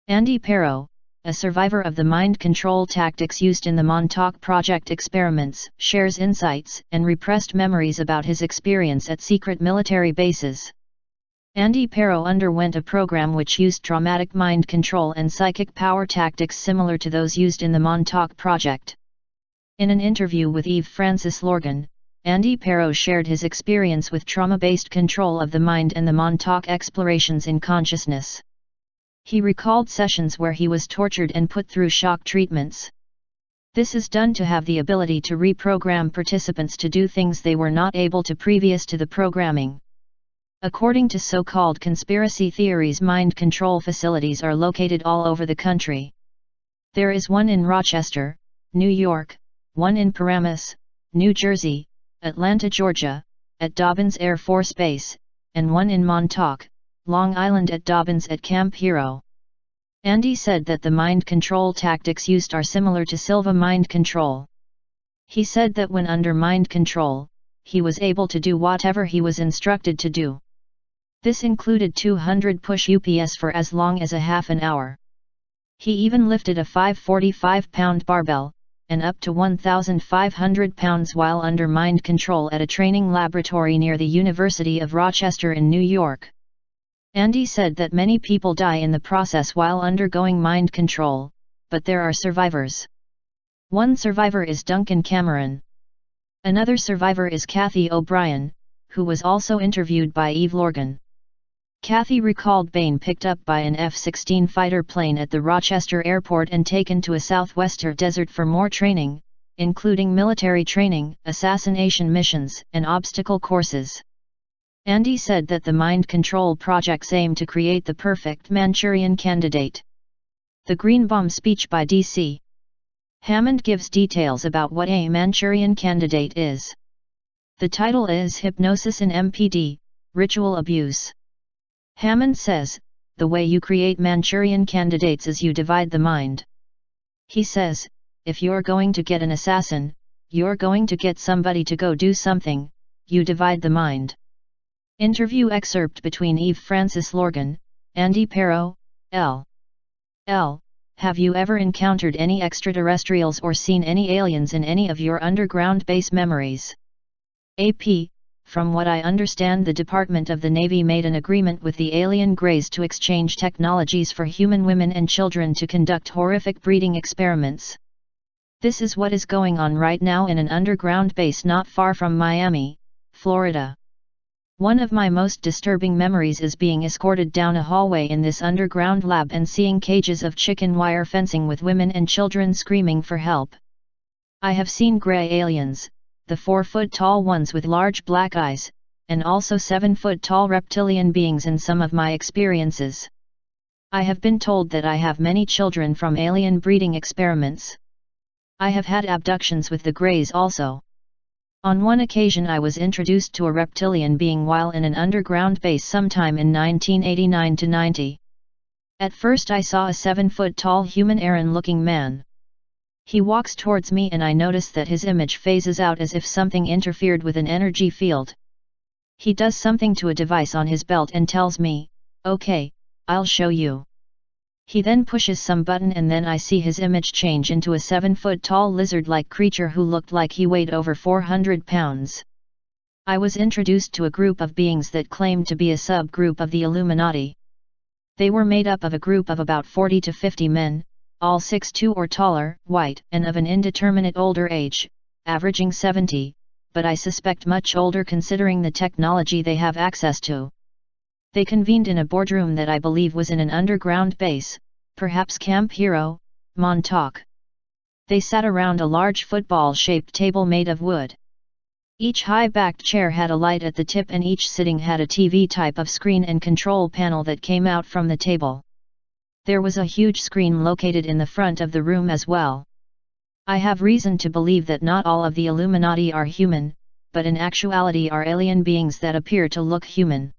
Andy Pero, a survivor of the mind control tactics used in the Montauk Project experiments, shares insights and repressed memories about his experience at secret military bases. Andy Pero underwent a program which used traumatic mind control and psychic power tactics similar to those used in the Montauk Project. In an interview with Eve Francis Lorgan, Andy Pero shared his experience with trauma-based control of the mind and the Montauk explorations in consciousness. He recalled sessions where he was tortured and put through shock treatments. This is done to have the ability to reprogram participants to do things they were not able to previous to the programming. According to so-called conspiracy theories, mind control facilities are located all over the country. There is one in Rochester, New York, one in Paramus, New Jersey, Atlanta, Georgia, at Dobbins Air Force Base, and one in Montauk, Long Island at Dobbins at Camp Hero. Andy said that the mind control tactics used are similar to Silva mind control. He said that when under mind control, he was able to do whatever he was instructed to do. This included 200 push ups for as long as a half an hour. He even lifted a 545-pound barbell, and up to 1,500 pounds while under mind control at a training laboratory near the University of Rochester in New York. Andy said that many people die in the process while undergoing mind control, but there are survivors. One survivor is Duncan Cameron. Another survivor is Kathy O'Brien, who was also interviewed by Eve Lorgan. Kathy recalled being picked up by an F-16 fighter plane at the Rochester airport and taken to a southwestern desert for more training, including military training, assassination missions, and obstacle courses. Andy said that the mind control projects aim to create the perfect Manchurian candidate. The Green Bomb speech by D.C. Hammond gives details about what a Manchurian candidate is. The title is Hypnosis in MPD, Ritual Abuse. Hammond says, the way you create Manchurian candidates is you divide the mind. He says, if you're going to get an assassin, you're going to get somebody to go do something, you divide the mind. Interview excerpt between Eve Francis Lorgan, Andy Pero, L. Have you ever encountered any extraterrestrials or seen any aliens in any of your underground base memories? AP, from what I understand, the Department of the Navy made an agreement with the alien Greys to exchange technologies for human women and children to conduct horrific breeding experiments. This is what is going on right now in an underground base not far from Miami, Florida. One of my most disturbing memories is being escorted down a hallway in this underground lab and seeing cages of chicken wire fencing with women and children screaming for help. I have seen grey aliens, the 4-foot-tall ones with large black eyes, and also 7-foot-tall reptilian beings in some of my experiences. I have been told that I have many children from alien breeding experiments. I have had abductions with the Greys also. On one occasion I was introduced to a reptilian being while in an underground base sometime in 1989-90. At first I saw a 7-foot-tall human Aryan-looking man. He walks towards me and I notice that his image phases out as if something interfered with an energy field. He does something to a device on his belt and tells me, "Okay, I'll show you." He then pushes some button and then I see his image change into a 7-foot-tall lizard-like creature who looked like he weighed over 400 pounds. I was introduced to a group of beings that claimed to be a subgroup of the Illuminati. They were made up of a group of about 40 to 50 men, all 6'2" or taller, white, and of an indeterminate older age, averaging 70, but I suspect much older considering the technology they have access to. They convened in a boardroom that I believe was in an underground base, perhaps Camp Hero, Montauk. They sat around a large football-shaped table made of wood. Each high-backed chair had a light at the tip and each sitting had a TV type of screen and control panel that came out from the table. There was a huge screen located in the front of the room as well. I have reason to believe that not all of the Illuminati are human, but in actuality are alien beings that appear to look human.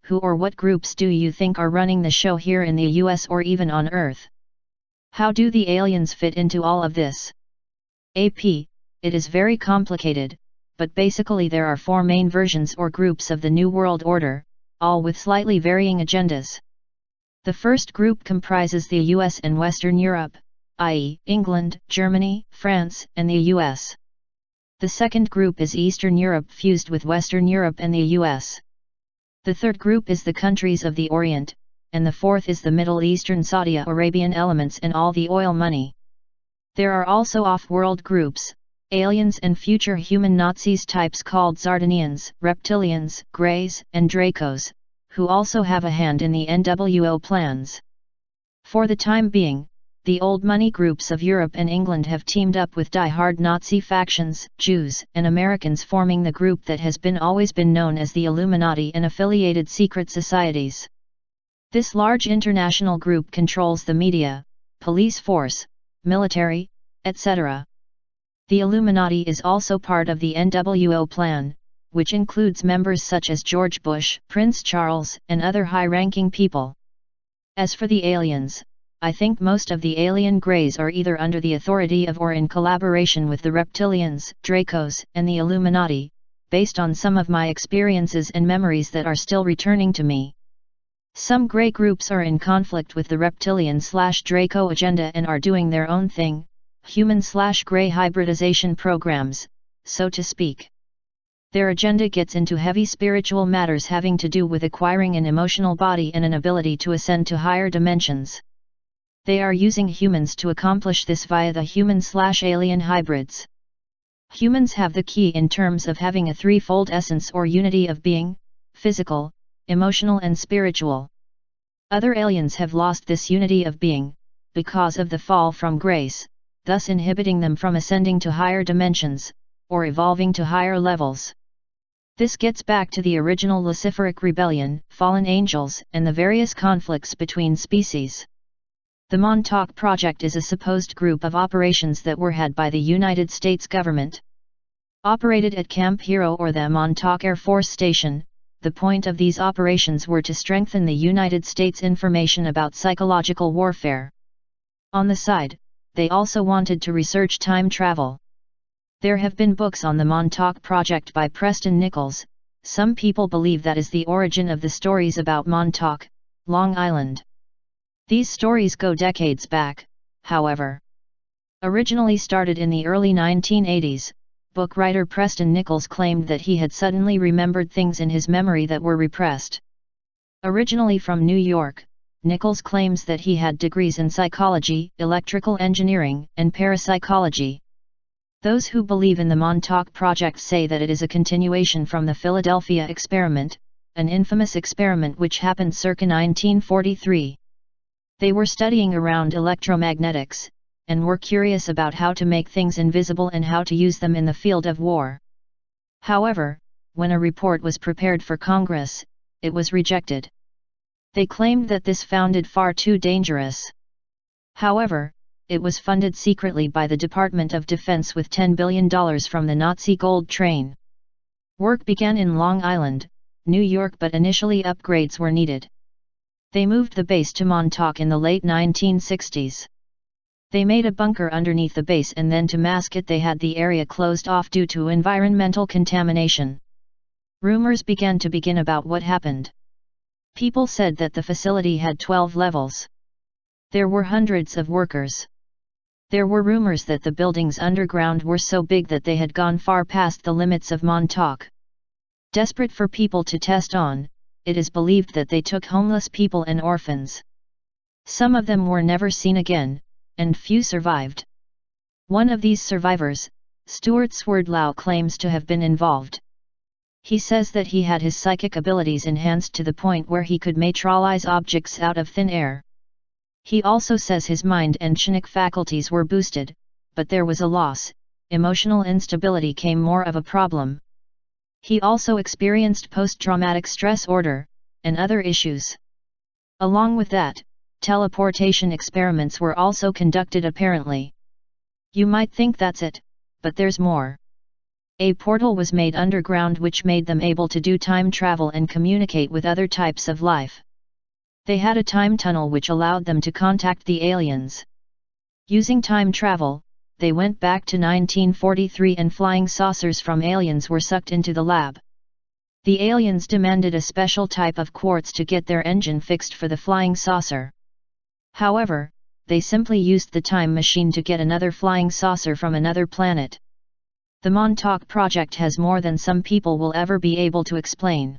Who or what groups do you think are running the show here in the US or even on Earth? How do the aliens fit into all of this? AP, it is very complicated, but basically there are 4 main versions or groups of the New World Order, all with slightly varying agendas. The first group comprises the US and Western Europe, i.e., England, Germany, France, and the US. The second group is Eastern Europe fused with Western Europe and the US. The third group is the countries of the Orient, and the fourth is the Middle Eastern Saudi Arabian elements and all the oil money. There are also off-world groups, aliens and future human Nazis types called Zardanians, Reptilians, Greys, and Dracos, who also have a hand in the NWO plans. For the time being, the old money groups of Europe and England have teamed up with die-hard Nazi factions, Jews and Americans forming the group that has always been known as the Illuminati and affiliated secret societies. This large international group controls the media, police force, military, etc. The Illuminati is also part of the NWO plan, which includes members such as George Bush, Prince Charles, and other high-ranking people. As for the aliens, I think most of the alien Greys are either under the authority of or in collaboration with the Reptilians, Dracos, and the Illuminati, based on some of my experiences and memories that are still returning to me. Some Grey groups are in conflict with the Reptilian/Draco agenda and are doing their own thing, human/Grey hybridization programs, so to speak. Their agenda gets into heavy spiritual matters having to do with acquiring an emotional body and an ability to ascend to higher dimensions. They are using humans to accomplish this via the human/alien hybrids. Humans have the key in terms of having a threefold essence or unity of being: physical, emotional and spiritual. Other aliens have lost this unity of being, because of the fall from grace, thus inhibiting them from ascending to higher dimensions, or evolving to higher levels. This gets back to the original Luciferic rebellion, fallen angels, and the various conflicts between species. The Montauk Project is a supposed group of operations that were had by the United States government. Operated at Camp Hero or the Montauk Air Force Station, the point of these operations were to strengthen the United States information about psychological warfare. On the side, they also wanted to research time travel. There have been books on the Montauk Project by Preston Nichols. Some people believe that is the origin of the stories about Montauk, Long Island. These stories go decades back, however. Originally started in the early 1980s, book writer Preston Nichols claimed that he had suddenly remembered things in his memory that were repressed. Originally from New York, Nichols claims that he had degrees in psychology, electrical engineering, and parapsychology. Those who believe in the Montauk Project say that it is a continuation from the Philadelphia experiment, an infamous experiment which happened circa 1943. They were studying around electromagnetics, and were curious about how to make things invisible and how to use them in the field of war. However, when a report was prepared for Congress, it was rejected. They claimed that this sounded far too dangerous. However, it was funded secretly by the Department of Defense with $10 billion from the Nazi gold train. Work began in Long Island, New York, but initially upgrades were needed. They moved the base to Montauk in the late 1960s. They made a bunker underneath the base, and then to mask it they had the area closed off due to environmental contamination. Rumors began about what happened. People said that the facility had 12 levels. There were hundreds of workers. There were rumors that the buildings underground were so big that they had gone far past the limits of Montauk. Desperate for people to test on, it is believed that they took homeless people and orphans. Some of them were never seen again, and few survived. One of these survivors, Stuart Swerdlow, claims to have been involved. He says that he had his psychic abilities enhanced to the point where he could materialize objects out of thin air. He also says his mind and psionic faculties were boosted, but there was a loss. Emotional instability came more of a problem. He also experienced post-traumatic stress disorder, and other issues. Along with that, teleportation experiments were also conducted apparently. You might think that's it, but there's more. A portal was made underground which made them able to do time travel and communicate with other types of life. They had a time tunnel which allowed them to contact the aliens. Using time travel, they went back to 1943 and flying saucers from aliens were sucked into the lab. The aliens demanded a special type of quartz to get their engine fixed for the flying saucer. However, they simply used the time machine to get another flying saucer from another planet. The Montauk project has more than some people will ever be able to explain.